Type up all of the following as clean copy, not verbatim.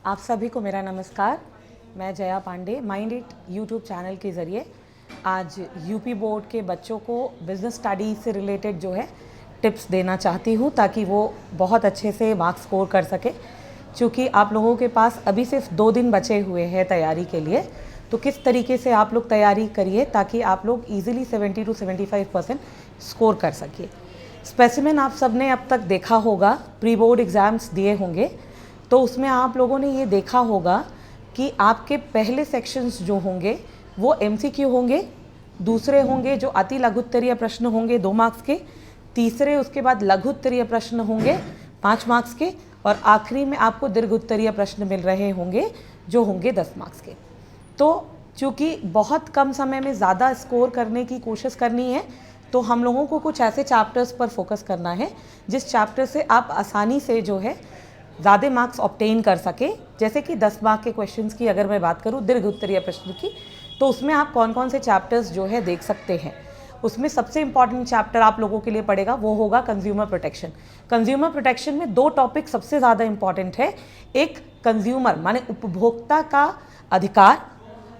आप सभी को मेरा नमस्कार। मैं Jaya Pandey mind it YouTube channel के ज़रिए आज यूपी बोर्ड के बच्चों को बिज़नेस स्टडीज़ से रिलेटेड जो है टिप्स देना चाहती हूँ ताकि वो बहुत अच्छे से मार्क्स स्कोर कर सके। क्योंकि आप लोगों के पास अभी सिर्फ 2 दिन बचे हुए हैं तैयारी के लिए, तो किस तरीके से आप लोग तैयारी करिए ताकि आप लोग ईजिली 70 to 75% स्कोर कर सकिए। स्पेसिमेन आप सब ने अब तक देखा होगा, प्री बोर्ड एग्ज़ाम्स दिए होंगे, तो उसमें आप लोगों ने ये देखा होगा कि आपके पहले सेक्शंस जो होंगे वो एमसीक्यू होंगे, दूसरे होंगे जो अति लघुत्तरीय प्रश्न होंगे 2 मार्क्स के, तीसरे उसके बाद लघुत्तरीय प्रश्न होंगे 5 मार्क्स के, और आखिरी में आपको दीर्घ उत्तरीय प्रश्न मिल रहे होंगे जो होंगे 10 मार्क्स के। तो चूँकि बहुत कम समय में ज़्यादा स्कोर करने की कोशिश करनी है, तो हम लोगों को कुछ ऐसे चैप्टर्स पर फोकस करना है जिस चैप्टर से आप आसानी से जो है ज़्यादा मार्क्स ऑब्टेन कर सके। जैसे कि 10 मार्क के क्वेश्चंस की अगर मैं बात करूँ दीर्घ उत्तरीय प्रश्न की, तो उसमें आप कौन कौन से चैप्टर्स जो है देख सकते हैं। उसमें सबसे इंपॉर्टेंट चैप्टर आप लोगों के लिए पड़ेगा वो होगा कंज्यूमर प्रोटेक्शन। कंज्यूमर प्रोटेक्शन में 2 टॉपिक सबसे ज़्यादा इंपॉर्टेंट है। एक कंज्यूमर माने उपभोक्ता का अधिकार,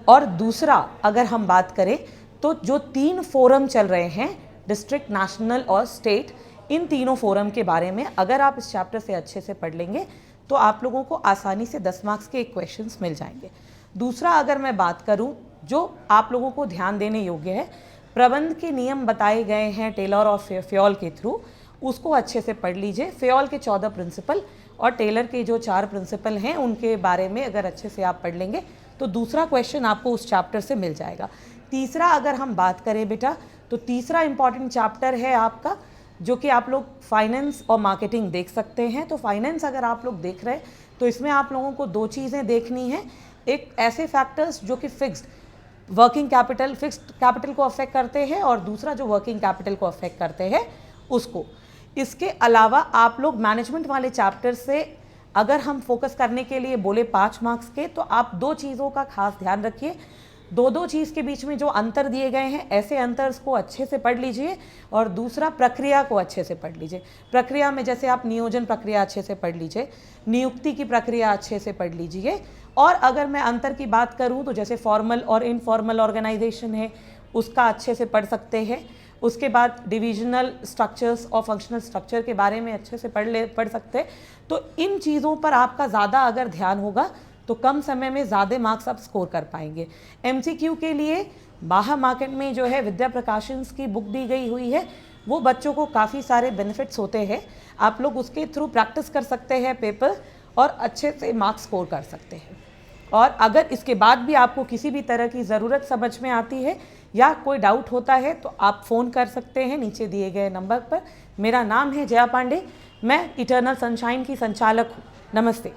और दूसरा अगर हम बात करें तो जो 3 फोरम चल रहे हैं डिस्ट्रिक्ट, नेशनल और स्टेट, इन तीनों फोरम के बारे में अगर आप इस चैप्टर से अच्छे से पढ़ लेंगे तो आप लोगों को आसानी से 10 मार्क्स के क्वेश्चंस मिल जाएंगे। दूसरा अगर मैं बात करूं जो आप लोगों को ध्यान देने योग्य है, प्रबंध के नियम बताए गए हैं टेलर और फ्योल के थ्रू, उसको अच्छे से पढ़ लीजिए। फ्योल के 14 प्रिंसिपल और टेलर के जो 4 प्रिंसिपल हैं उनके बारे में अगर अच्छे से आप पढ़ लेंगे तो दूसरा क्वेश्चन आपको उस चैप्टर से मिल जाएगा। तीसरा अगर हम बात करें बेटा, तो तीसरा इंपॉर्टेंट चैप्टर है आपका जो कि आप लोग फाइनेंस और मार्केटिंग देख सकते हैं। तो फाइनेंस अगर आप लोग देख रहे हैं तो इसमें आप लोगों को 2 चीज़ें देखनी है। एक ऐसे फैक्टर्स जो कि fixed working capital, fixed capital को अफेक्ट करते हैं, और दूसरा जो वर्किंग कैपिटल को अफेक्ट करते हैं उसको। इसके अलावा आप लोग मैनेजमेंट वाले चैप्टर से अगर हम फोकस करने के लिए बोले 5 मार्क्स के, तो आप 2 चीज़ों का खास ध्यान रखिए। 2 चीज़ के बीच में जो अंतर दिए गए हैं ऐसे अंतर्स को अच्छे से पढ़ लीजिए, और दूसरा प्रक्रिया को अच्छे से पढ़ लीजिए। प्रक्रिया में जैसे आप नियोजन प्रक्रिया अच्छे से पढ़ लीजिए, नियुक्ति की प्रक्रिया अच्छे से पढ़ लीजिए, और अगर मैं अंतर की बात करूं तो जैसे फॉर्मल और इनफॉर्मल ऑर्गेनाइजेशन है उसका अच्छे से पढ़ सकते हैं। उसके बाद डिविजनल स्ट्रक्चर्स और फंक्शनल स्ट्रक्चर के बारे में अच्छे से पढ़ सकते हैं। तो इन चीज़ों पर आपका ज़्यादा अगर ध्यान होगा तो कम समय में ज़्यादा मार्क्स आप स्कोर कर पाएंगे। एमसीक्यू के लिए बाहर मार्केट में जो है विद्या प्रकाशंस की बुक दी गई हुई है, वो बच्चों को काफ़ी सारे बेनिफिट्स होते हैं। आप लोग उसके थ्रू प्रैक्टिस कर सकते हैं पेपर, और अच्छे से मार्क्स स्कोर कर सकते हैं। और अगर इसके बाद भी आपको किसी भी तरह की ज़रूरत समझ में आती है या कोई डाउट होता है तो आप फ़ोन कर सकते हैं नीचे दिए गए नंबर पर। मेरा नाम है जया पांडे, मैं इटर्नल सनशाइन की संचालक हूँ। नमस्ते।